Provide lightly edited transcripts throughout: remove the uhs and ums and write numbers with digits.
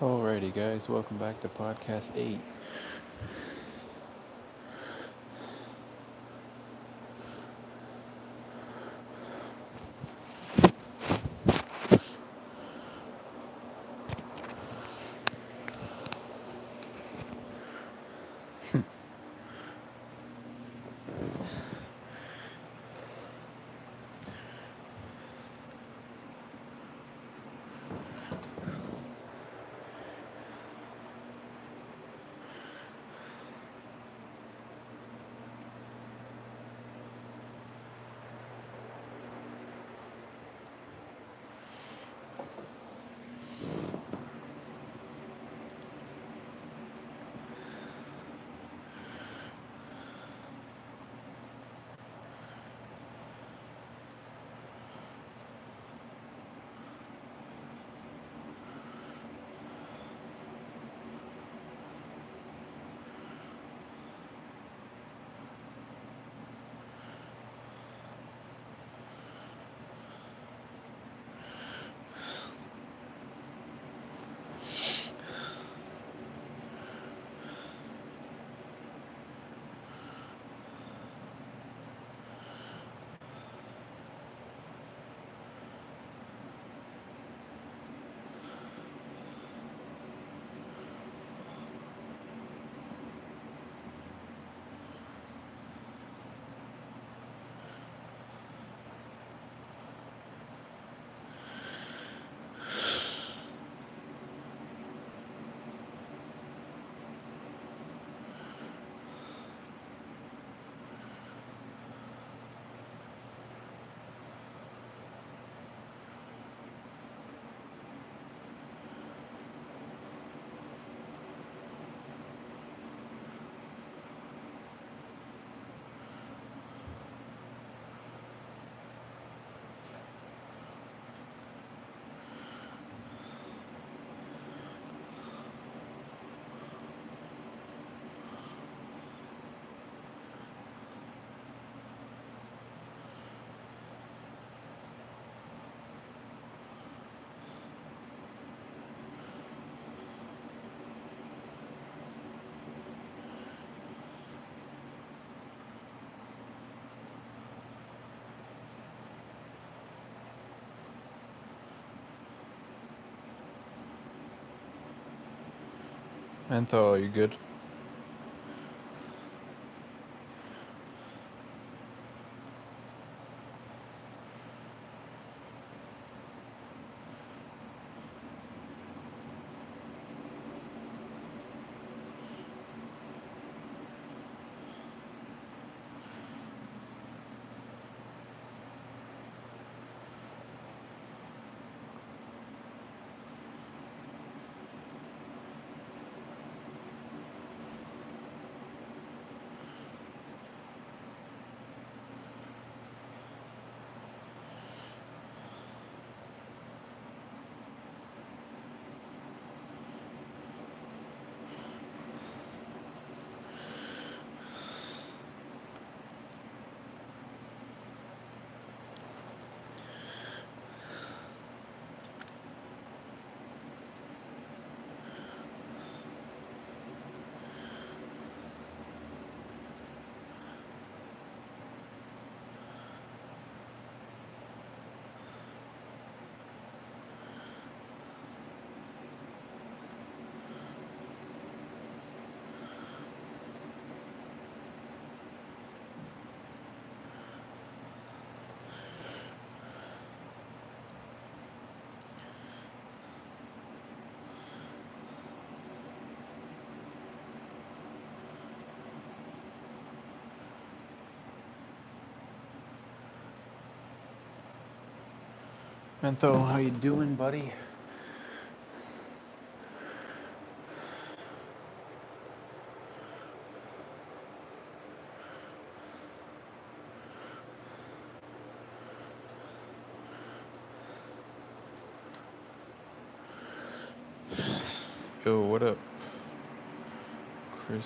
Alrighty, guys, welcome back to podcast 8. Mentho, are you good? Mentho, how you doing, buddy? Yo, what up? Chris,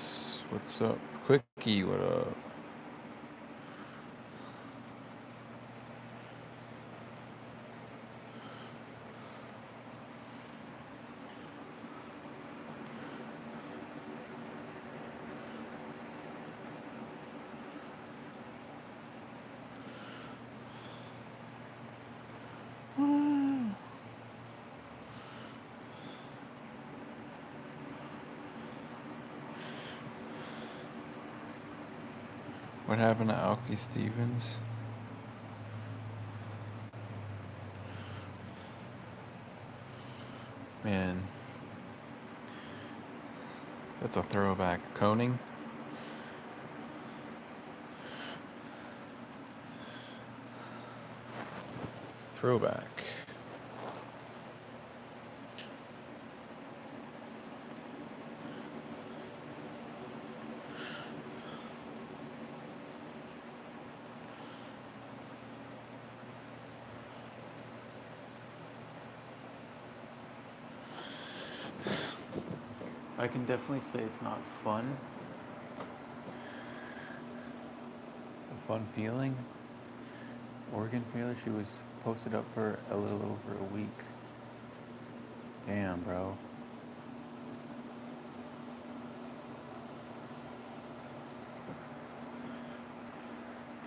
what's up? Quickie, what up? What happened to Alki Stevens? Man, that's a throwback. Koning? Throwback. I can definitely say it's not fun. A fun feeling. Organ failure. She was posted up for a little over a week. Damn, bro.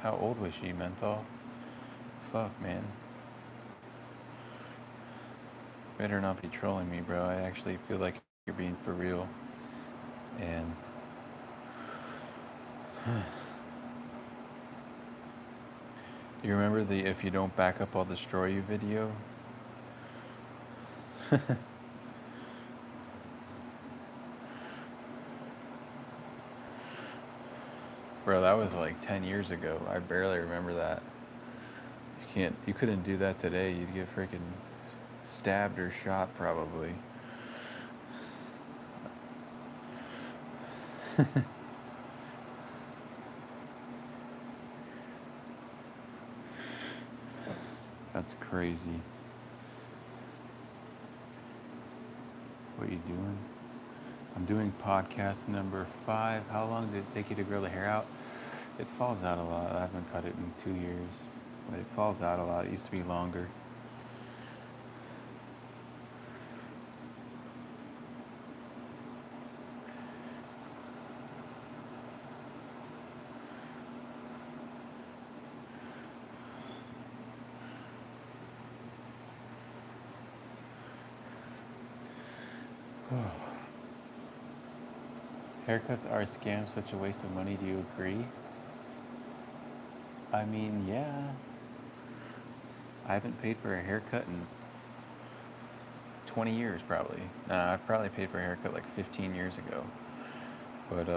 How old was she, Menthol? Fuck, man. Better not be trolling me, bro. I actually feel like you're being for real. And you remember the "if you don't back up, I'll destroy you" video? Bro, that was like 10 years ago. I barely remember that. You couldn't do that today. You'd get freaking stabbed or shot probably. That's crazy. What are you doing? I'm doing podcast number 5. How long did it take you to grow the hair out? It falls out a lot. I haven't cut it in 2 years, but it falls out a lot. It used to be longer. Haircuts are a scam, such a waste of money. Do you agree? I mean, yeah. I haven't paid for a haircut in 20 years, probably. Nah, I probably paid for a haircut like 15 years ago. But,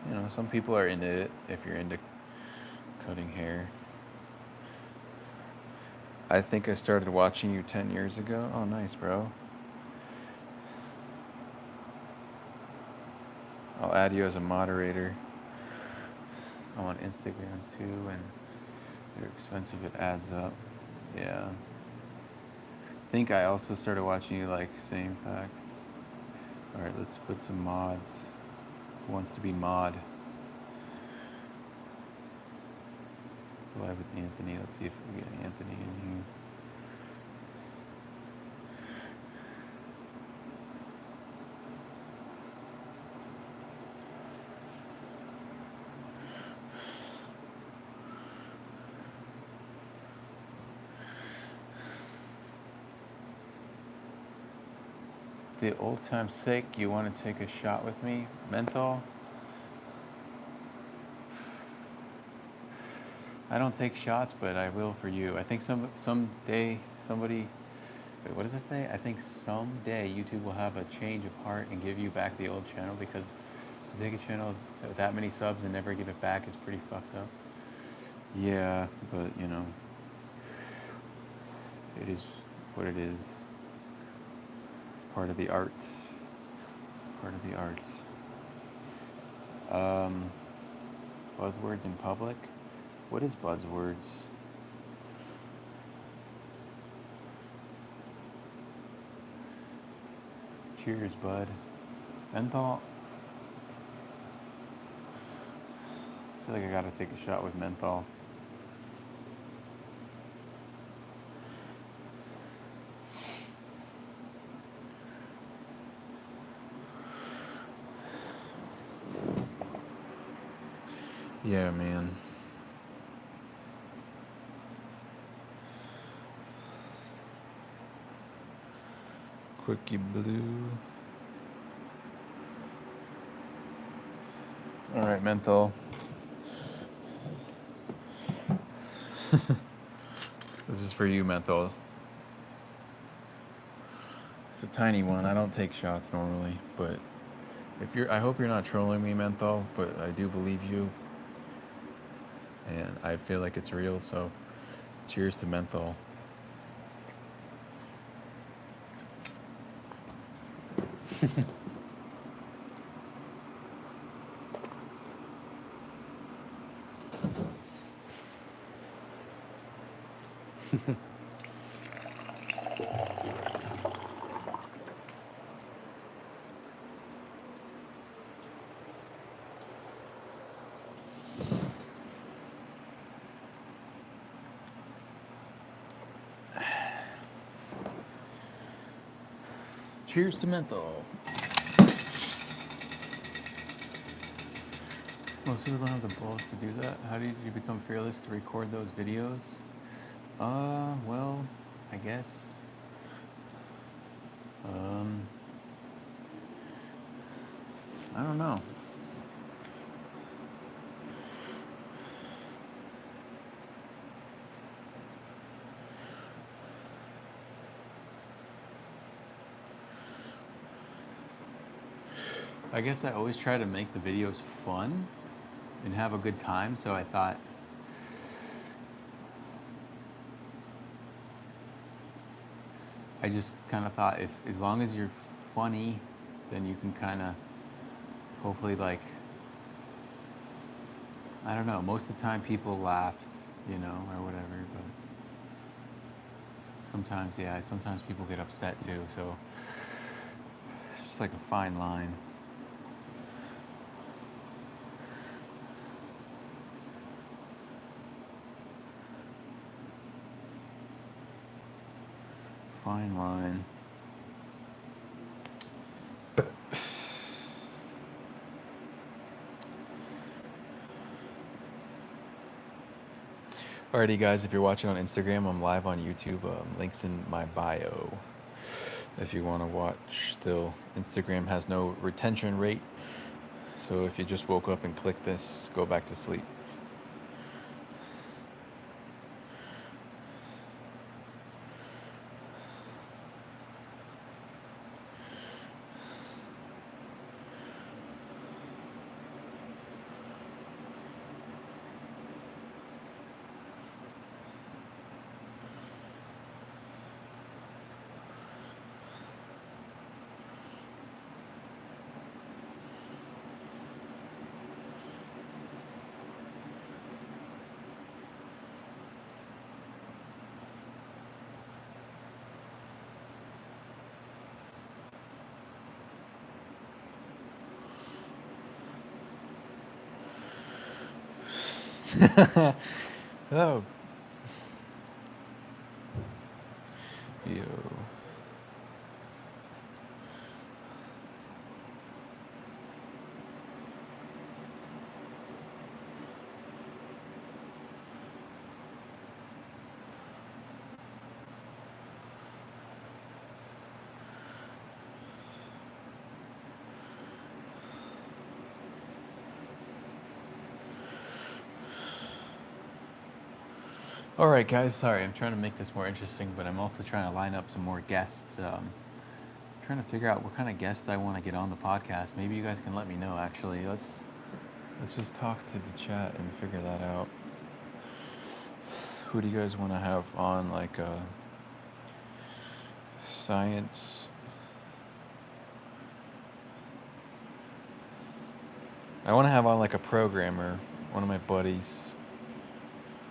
you know, some people are into it if you're into cutting hair. I think I started watching you 10 years ago. Oh, nice, bro. I'll add you as a moderator. I'm on Instagram too, and they're expensive. It adds up. Yeah. I think I also started watching you like Same Facts. All right, let's put some mods. Who wants to be mod? Live with Anthony. Let's see if we get Anthony in here. The old time's sake, you want to take a shot with me? Menthol? I don't take shots, but I will for you. I think someday somebody, wait, what does it say? I think someday YouTube will have a change of heart and give you back the old channel, because to take a channel with that many subs and never give it back is pretty fucked up. Yeah, but you know, it is what it is. It's part of the art. It's part of the art. Buzzwords in public? What is buzzwords? Cheers, bud. Menthol? I feel like I gotta take a shot with menthol. Yeah, man. Quickie Blue. All right, menthol. This is for you, menthol. It's a tiny one. I don't take shots normally, but I hope you're not trolling me, menthol, but I do believe you, and I feel like it's real, so cheers to menthol. Cheers to menthol. Most people don't have the balls to do that. How did you become fearless to record those videos? Well, I guess. I don't know. I guess I always try to make the videos fun and have a good time, so I thought I just kind of thought if as long as you're funny, then you can kind of hopefully, like, I don't know, most of the time people laughed, you know, or whatever, but sometimes, yeah, sometimes people get upset too, so it's just like a fine line. Fine line. Alrighty, guys, if you're watching on Instagram, I'm live on YouTube. Links in my bio if you want to watch still. Instagram has no retention rate, so if you just woke up and click this, go back to sleep. Oh. Yo. All right, guys. Sorry, I'm trying to make this more interesting, but I'm also trying to line up some more guests. Trying to figure out what kind of guests I want to get on the podcast. Maybe you guys can let me know. Actually, let's just talk to the chat and figure that out. Who do you guys want to have on? Like science. I want to have on like a programmer, one of my buddies.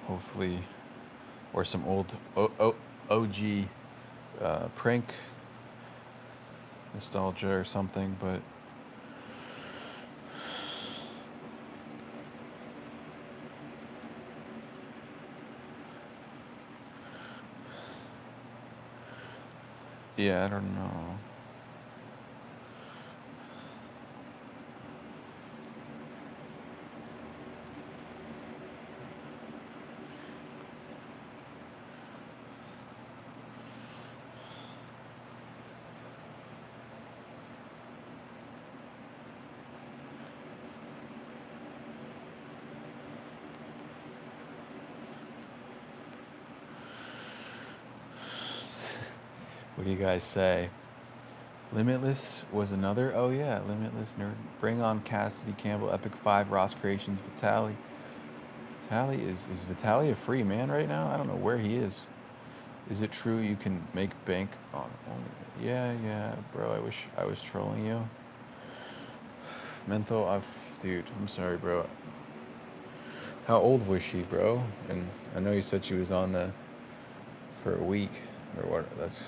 Hopefully. Or some old OG prank nostalgia or something, but yeah, I don't know. What do you guys say? Limitless was another. Oh yeah, Limitless nerd. Bring on Cassidy Campbell, Epic 5, Ross Creations, Vitali. Vitali is Vitali a free man right now? I don't know where he is. Is it true you can make bank on only? Yeah, bro. I wish I was trolling you. Menthol, dude. I'm sorry, bro. How old was she, bro? And I know you said she was on the for a week or what? That's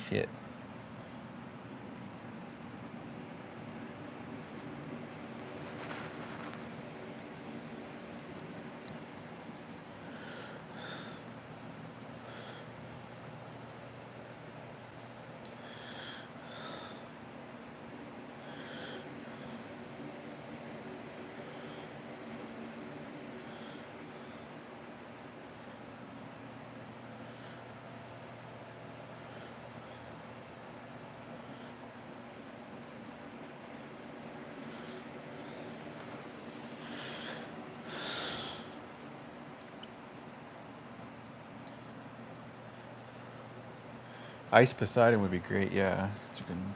shit. Ice Poseidon would be great, yeah. Chicken.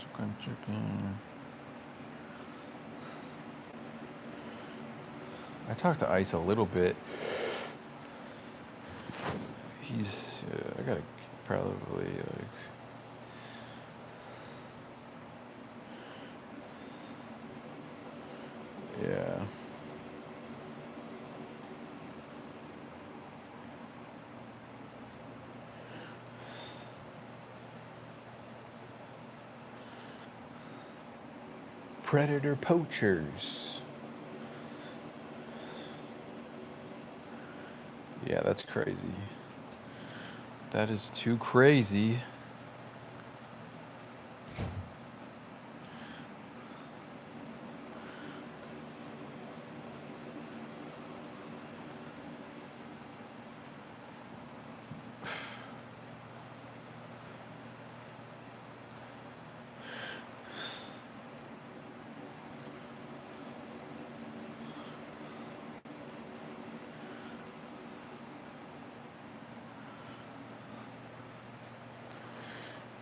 I talked to Ice a little bit. I gotta probably, yeah. Predator poachers. Yeah, that's crazy. That is too crazy.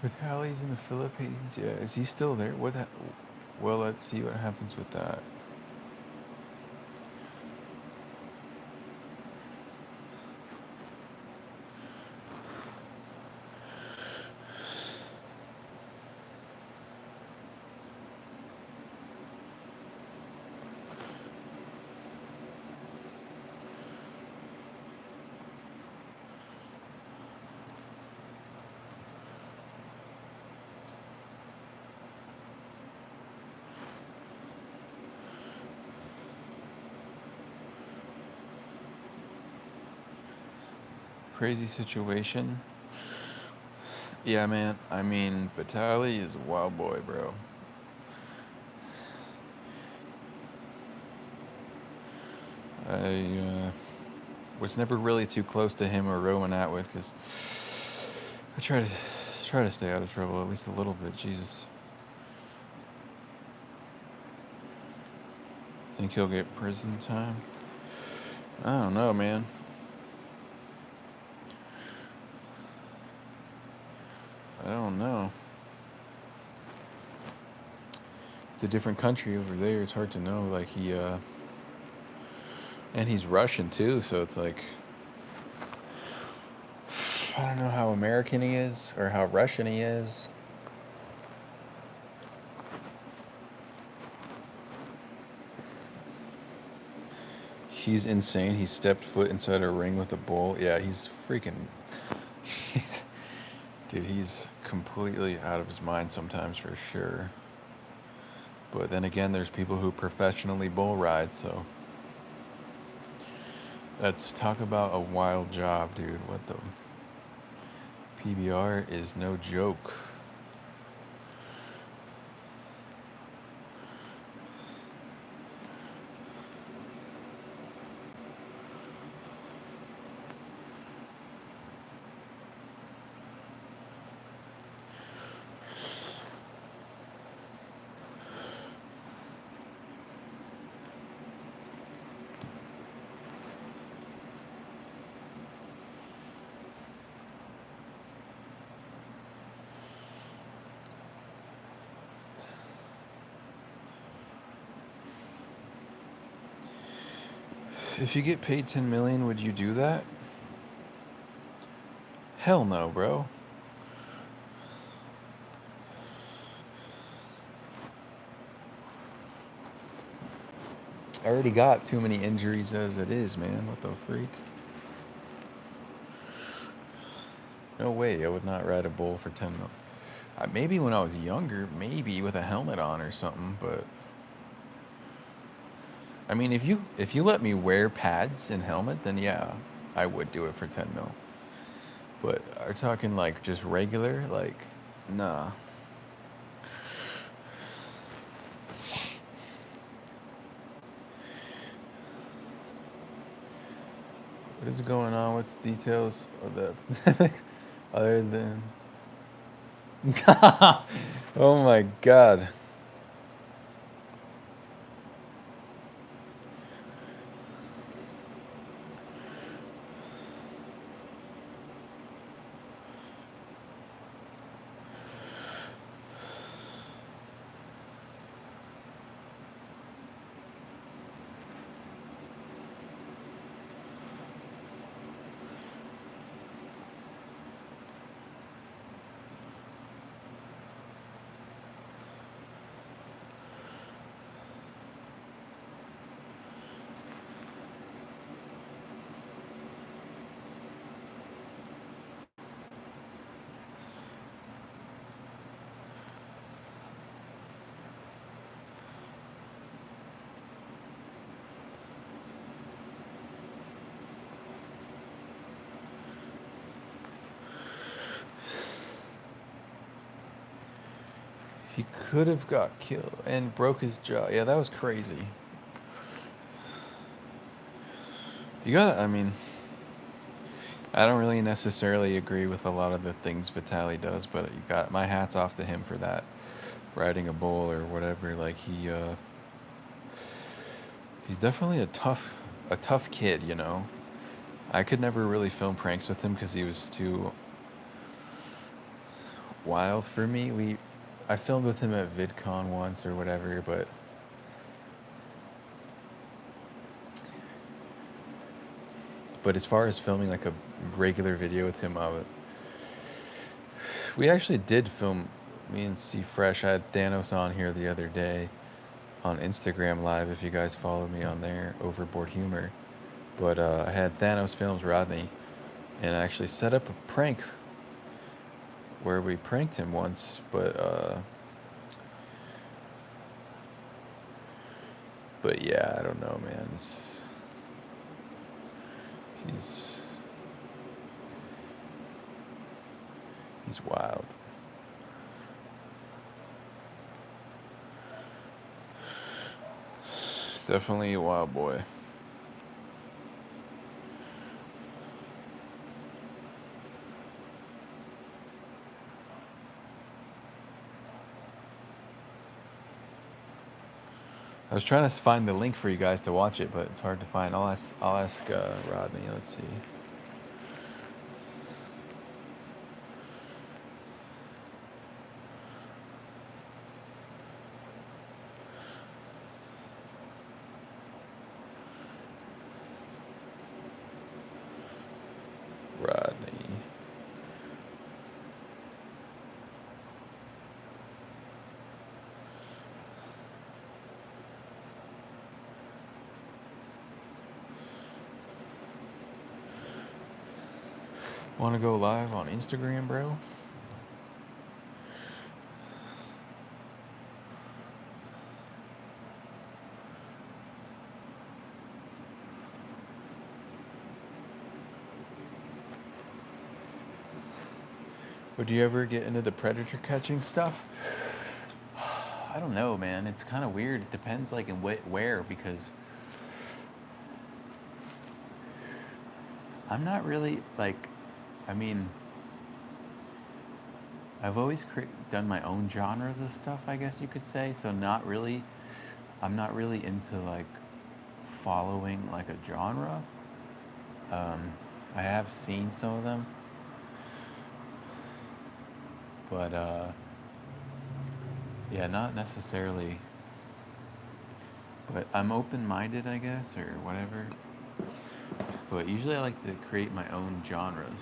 Vitali's in the Philippines. Yeah, is he still there? Well, let's see what happens with that. Crazy situation. Yeah, man. I mean, Vitali is a wild boy, bro. I was never really too close to him or Rowan Atwood because I try to stay out of trouble at least a little bit. Jesus. Think he'll get prison time? I don't know, man. I don't know. It's a different country over there. It's hard to know. Like and he's Russian too, so it's like I don't know how American he is or how Russian he is. He's insane. He stepped foot inside a ring with a bull. Yeah, he's freaking. Dude, he's completely out of his mind sometimes for sure. But then again, there's people who professionally bull ride, so. Let's talk about a wild job, dude. What the. PBR is no joke. If you get paid 10 million, would you do that? Hell no, bro. I already got too many injuries as it is, man. What the freak? No way, I would not ride a bull for 10 mil. Maybe when I was younger, maybe with a helmet on or something, but I mean, if you let me wear pads and helmet, then yeah, I would do it for 10 mil. But are talking like just regular, like, nah. What is going on? What's the details of the other than? Oh my god. He could have got killed and broke his jaw. Yeah, that was crazy. You got, I mean, I don't really necessarily agree with a lot of the things Vitali does, but you got my hats off to him for that. Riding a bull or whatever, like he's definitely a tough kid, you know. I could never really film pranks with him because he was too wild for me. I filmed with him at VidCon once or whatever, but as far as filming like a regular video with him, we actually did film. Me and C Fresh. I had Thanos on here the other day on Instagram Live. If you guys follow me on there, Overboard Humor. But I had Thanos Films Rodney, and I actually set up a prank where we pranked him once. But yeah, I don't know, man. He's wild. Definitely a wild boy. I was trying to find the link for you guys to watch it, but it's hard to find. I'll ask Rodney. Let's see. Rodney. Want to go live on Instagram, bro? Would you ever get into the predator catching stuff? I don't know, man. It's kind of weird. It depends, like, in where, because I'm not really, like, I mean, I've always done my own genres of stuff, I guess you could say. So not really, I'm not really into, like, following, like, a genre. I have seen some of them, but yeah, not necessarily. But I'm open-minded, I guess, or whatever. But usually I like to create my own genres.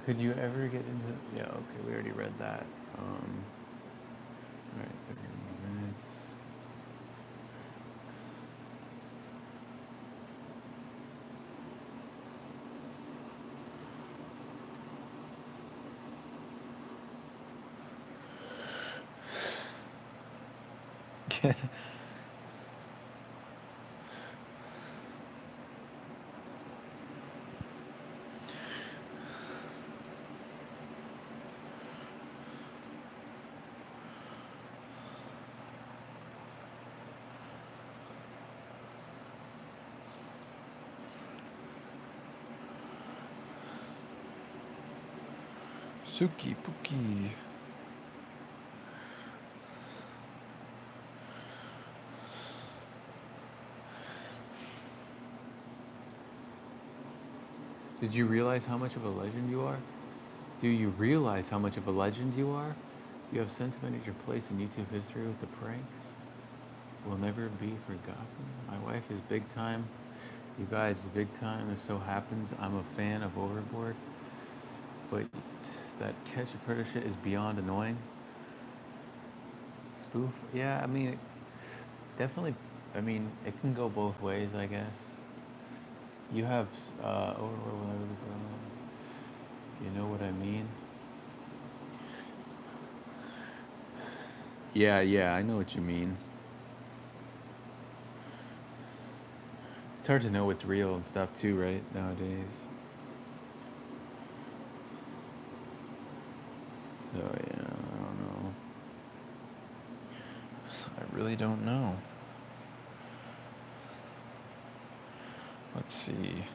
Could you ever get into? Yeah, okay, we already read that. All right, 30 more minutes. Get Suki Pookie. Did you realize how much of a legend you are? Do you realize how much of a legend you are? You have cemented your place in YouTube history with the pranks. Will never be forgotten. My wife is big time. You guys, big time. It so happens I'm a fan of Overboard, but that catch a predator shit is beyond annoying. Spoof? Yeah, I mean, definitely. I mean, it can go both ways, I guess. You have Overboard when I really go. You know what I mean? Yeah, I know what you mean. It's hard to know what's real and stuff too, right? Nowadays. So yeah, I don't know. I really don't know. Let's see.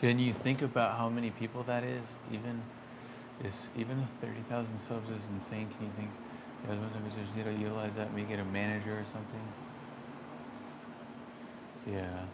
Can you think about how many people that is? Even 30,000 subs is insane. Can you think? You guys want to utilize that? Maybe get a manager or something. Yeah.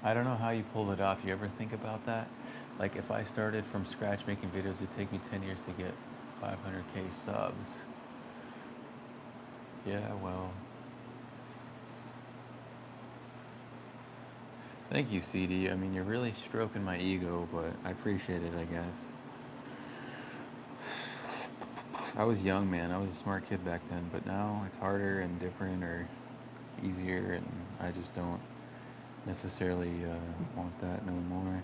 I don't know how you pull it off. You ever think about that? Like if I started from scratch making videos, it'd take me 10 years to get 500K subs. Yeah, well, thank you, CD. I mean, you're really stroking my ego, but I appreciate it, I guess. I was young, man. I was a smart kid back then, but now it's harder and different or easier, and I just don't necessarily want that no more.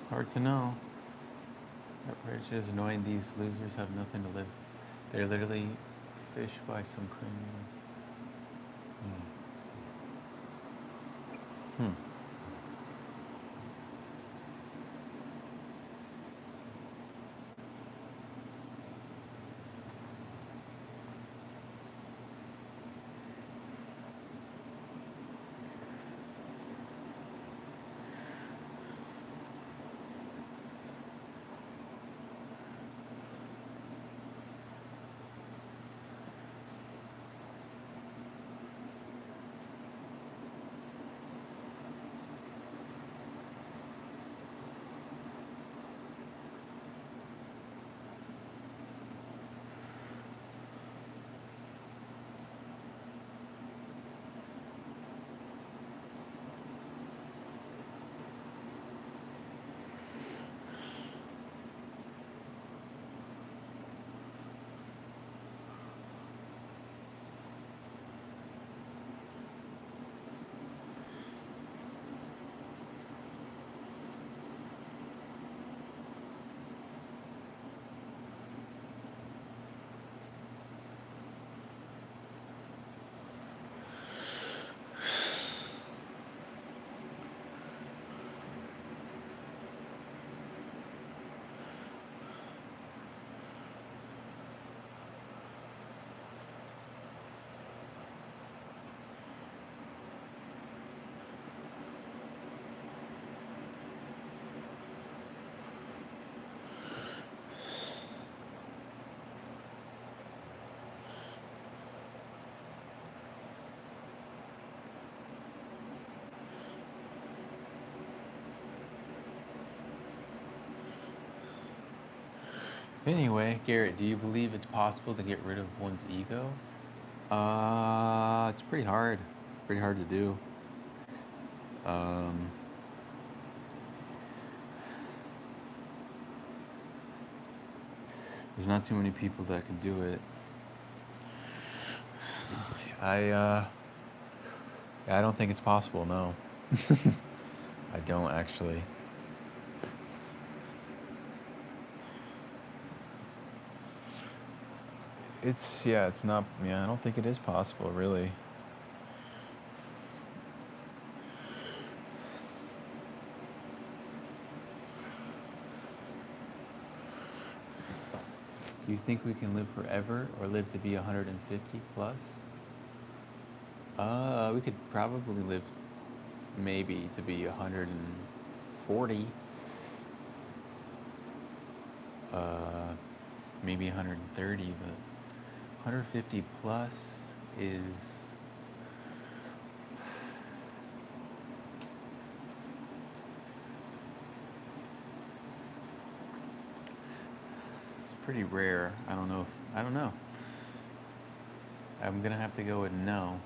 Hard to know. That part is annoying. These losers have nothing to live. They're literally fish by some criminal. Hmm. Anyway, Garrett, do you believe it's possible to get rid of one's ego? It's pretty hard. Pretty hard to do. Um, there's not too many people that can do it. I don't think it's possible, no. I don't actually. It's not, I don't think it is possible, really. Do you think we can live forever or live to be 150 plus? We could probably live maybe to be 140. Maybe 130, but 150 plus is pretty rare. I don't know. I'm gonna have to go with no.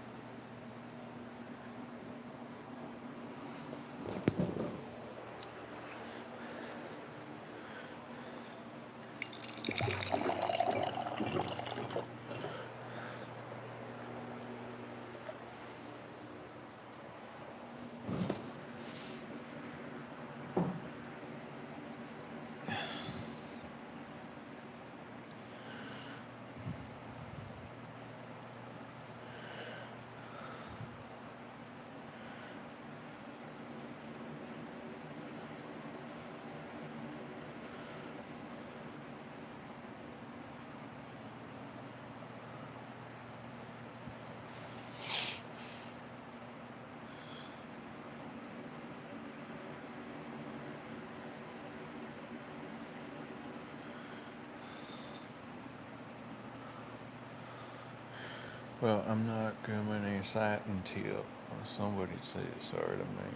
Well, I'm not coming inside until somebody says sorry to me.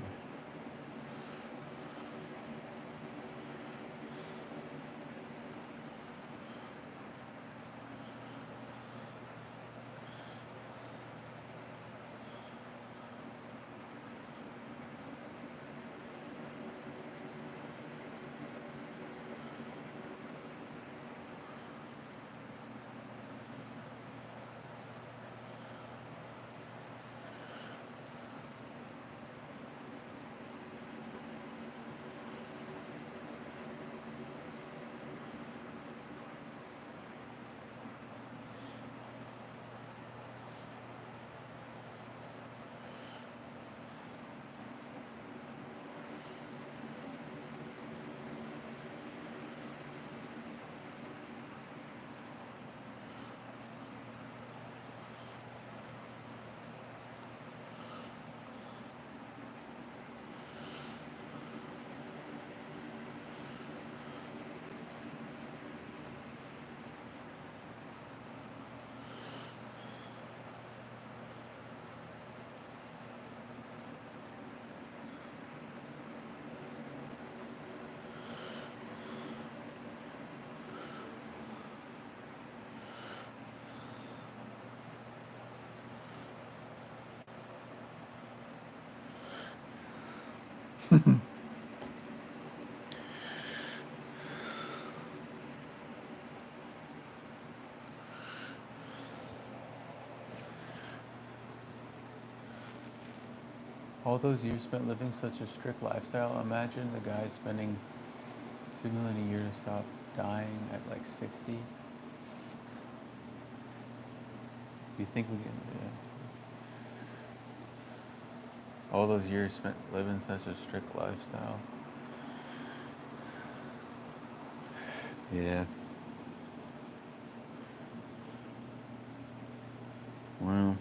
All those years spent living such a strict lifestyle, imagine the guy spending 2 million a year to stop dying at like 60. You think we can, yeah. All those years spent living such a strict lifestyle. Yeah. Well.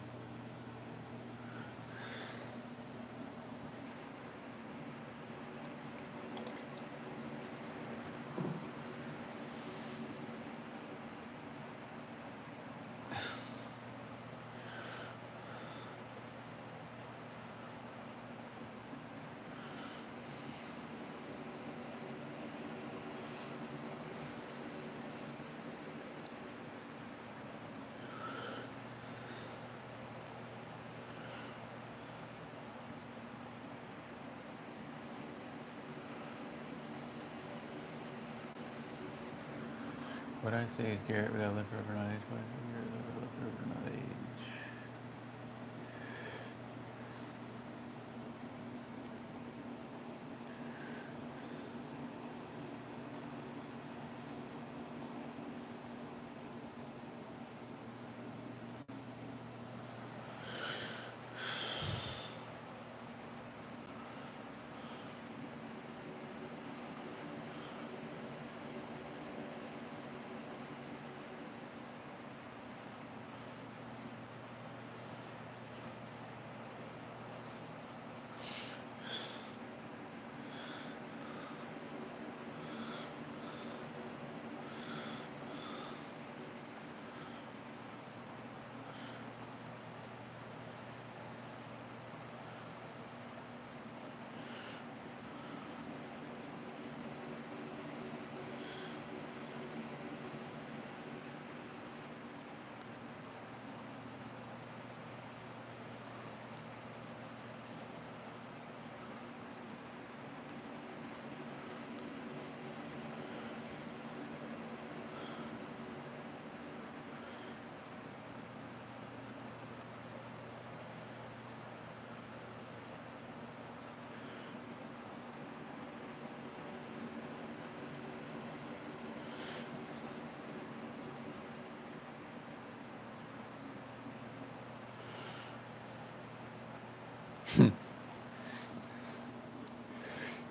What I say is, Garrett, we gotta live forever, not age. What I say, Garrett, we gotta live forever, not age.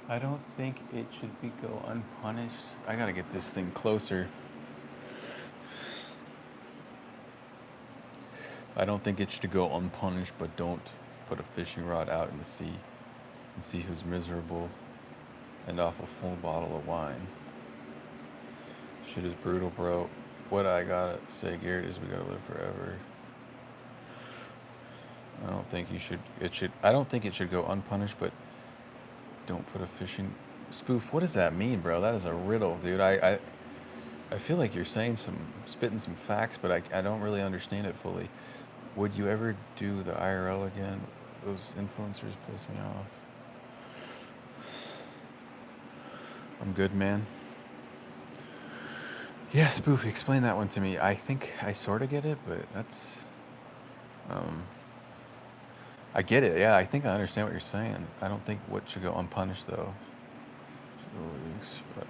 I don't think it should be go unpunished. I gotta get this thing closer. I don't think it should go unpunished, but don't put a fishing rod out in the sea and see who's miserable and off a full bottle of wine. Shit is brutal, bro. What I gotta say, Garrett, is we gotta live forever. I don't think you should. It should. I don't think it should go unpunished. But don't put a phishing spoof. What does that mean, bro? That is a riddle, dude. I feel like you're spitting some facts, but I don't really understand it fully. Would you ever do the IRL again? Those influencers piss me off. I'm good, man. Yeah, spoof. Explain that one to me. I think I sort of get it, but that's. Um, I get it. Yeah, I think I understand what you're saying. I don't think what should go unpunished though. Right.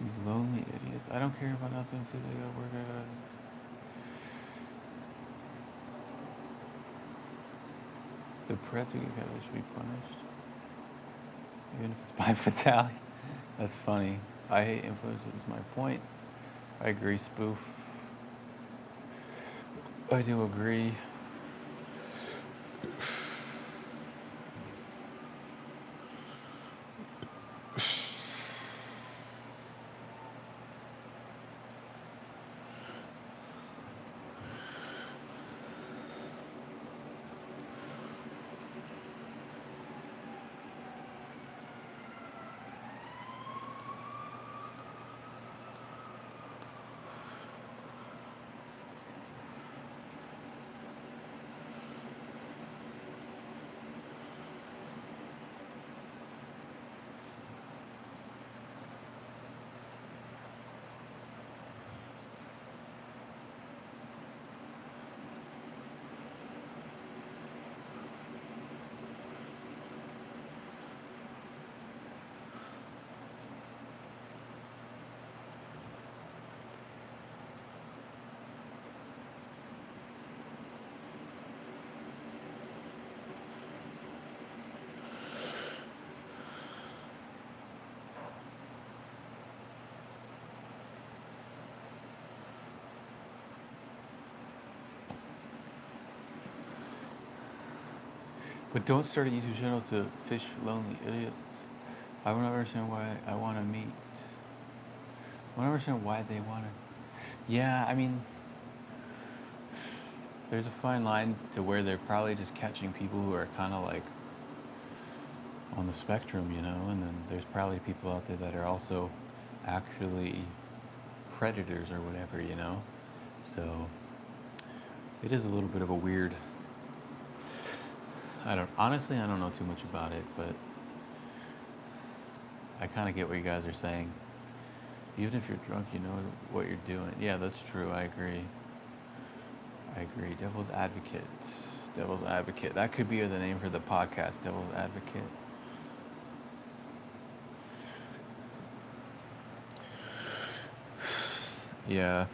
These lonely idiots. I don't care about nothing till they go work out. The pretzel you got should be punished, even if it's by fatality. That's funny. I hate influencers. Is my point. I agree, spoof. I do agree. But don't start a YouTube channel to fish lonely idiots. I don't understand why I want to meet. I don't understand why they want to. Yeah, I mean, there's a fine line to where they're probably just catching people who are kind of like on the spectrum, you know, and then there's probably people out there that are also actually predators or whatever, you know. So it is a little bit of a weird. I don't know too much about it, but I kind of get what you guys are saying. Even if you're drunk, you know what you're doing. Yeah, that's true. I agree. I agree. Devil's Advocate. Devil's Advocate. That could be the name for the podcast. Devil's Advocate. Yeah.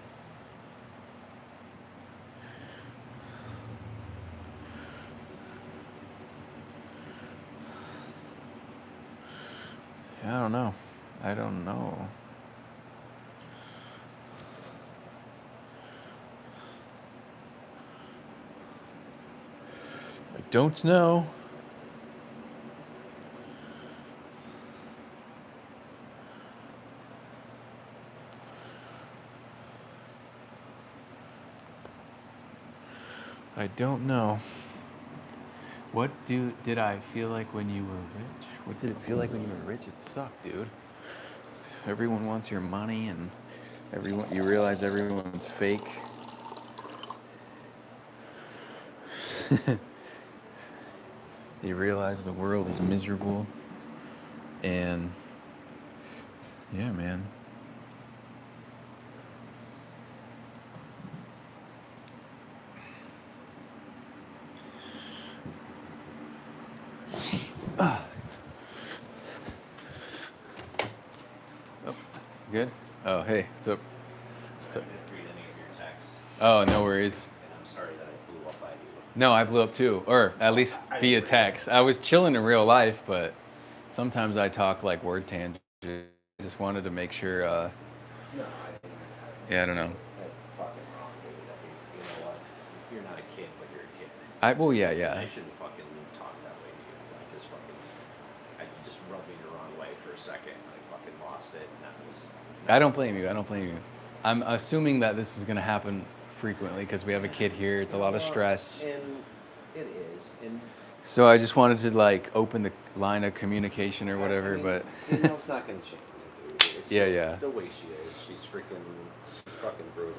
I don't know. I don't know. I don't know. I don't know. What did I feel like when you were rich? What did it feel like when you were rich? It sucked, dude. Everyone wants your money, and you realize everyone's fake. You realize the world is miserable, and yeah, man. Oh, good? Oh, hey, what's up? I didn't read any of your texts, Oh, no worries. and I'm sorry that I blew up at you. No, I blew up too, or at least I via didn't read text. I was chilling in real life, but sometimes I talk like word tangents. I just wanted to make sure. No, I didn't. Yeah, I don't know. That's fucking wrong, dude. You know what? You're not a kid, but you're a kid. Well, yeah, I yeah. shouldn't fucking talk that way to you. I just rubbed me the wrong way for a second, and I fucking lost it, and that was. I don't blame you. I don't blame you. I'm assuming that this is gonna happen frequently because we have a kid here. It's a lot of stress. And it is, and So I just wanted to like open the line of communication or whatever, but Danielle's not gonna change, dude. It's Yeah, just yeah. the way she is. She's fucking brutal.